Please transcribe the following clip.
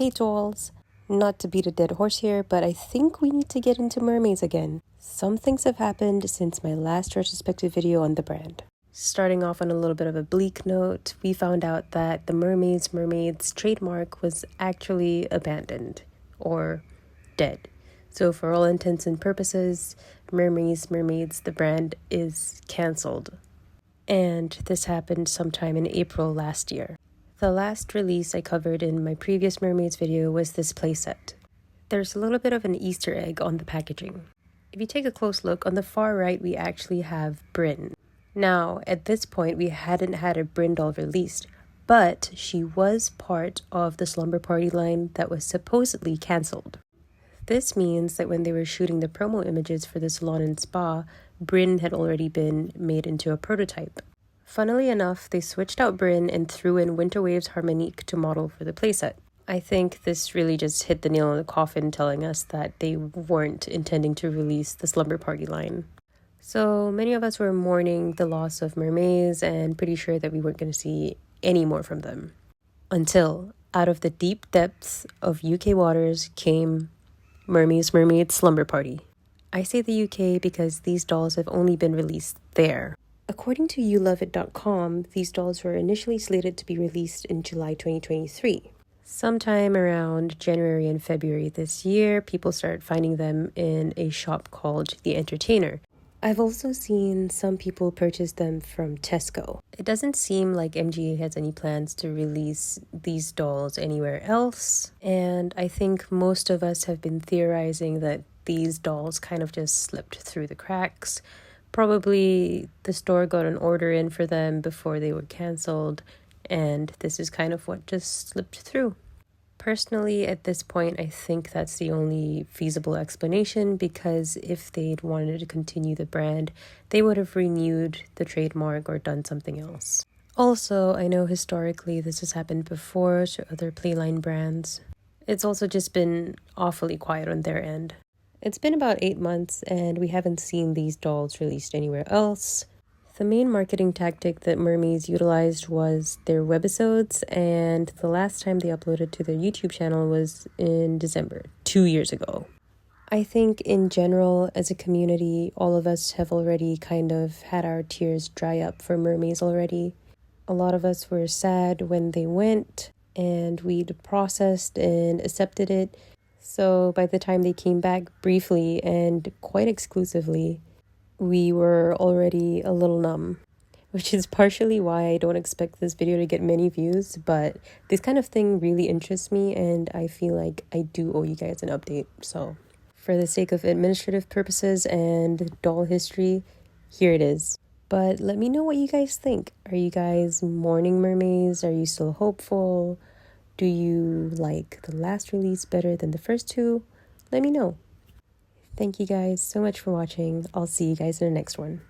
Hey dolls! Not to beat a dead horse here, but I think we need to get into mermaids again. Some things have happened since my last retrospective video on the brand. Starting off on a little bit of a bleak note, we found out that the Mermaids trademark was actually abandoned, or dead. So for all intents and purposes, Mermaids, the brand is cancelled. And this happened sometime in April last year. The last release I covered in my previous Mermaids video was this playset. There's a little bit of an Easter egg on the packaging. If you take a close look, on the far right we actually have Brynn. Now, at this point we hadn't had a Brynn doll released, but she was part of the Slumber Party line that was supposedly cancelled. This means that when they were shooting the promo images for the salon and spa, Brynn had already been made into a prototype. Funnily enough, they switched out Brynn and threw in Winterwave's Harmonique to model for the playset. I think this really just hit the nail on the coffin, telling us that they weren't intending to release the Slumber Party line. So many of us were mourning the loss of Mermaids and pretty sure that we weren't going to see any more from them. Until, out of the deep depths of UK waters came Mermaids Slumber Party. I say the UK because these dolls have only been released there. According to youloveit.com, these dolls were initially slated to be released in July 2023. Sometime around January and February this year, people started finding them in a shop called The Entertainer. I've also seen some people purchase them from Tesco. It doesn't seem like MGA has any plans to release these dolls anywhere else, and I think most of us have been theorizing that these dolls kind of just slipped through the cracks. Probably the store got an order in for them before they were cancelled, and this is kind of what just slipped through. Personally, at this point, I think that's the only feasible explanation, because if they'd wanted to continue the brand, they would have renewed the trademark or done something else. Also, I know historically this has happened before to other Playline brands. It's also just been awfully quiet on their end. It's been about 8 months and we haven't seen these dolls released anywhere else. The main marketing tactic that Mermaids utilized was their webisodes, and the last time they uploaded to their YouTube channel was in December, 2 years ago. I think in general, as a community, all of us have already kind of had our tears dry up for Mermaids already. A lot of us were sad when they went, and we'd processed and accepted it. So by the time they came back briefly and quite exclusively, we were already a little numb, which is partially why I don't expect this video to get many views, but this kind of thing really interests me and I feel like I do owe you guys an update. So for the sake of administrative purposes and doll history, here it is. But let me know what you guys think. Are you guys mourning Mermaids? Are you still hopeful? Do you like the last release better than the first two? Let me know. Thank you guys so much for watching. I'll see you guys in the next one.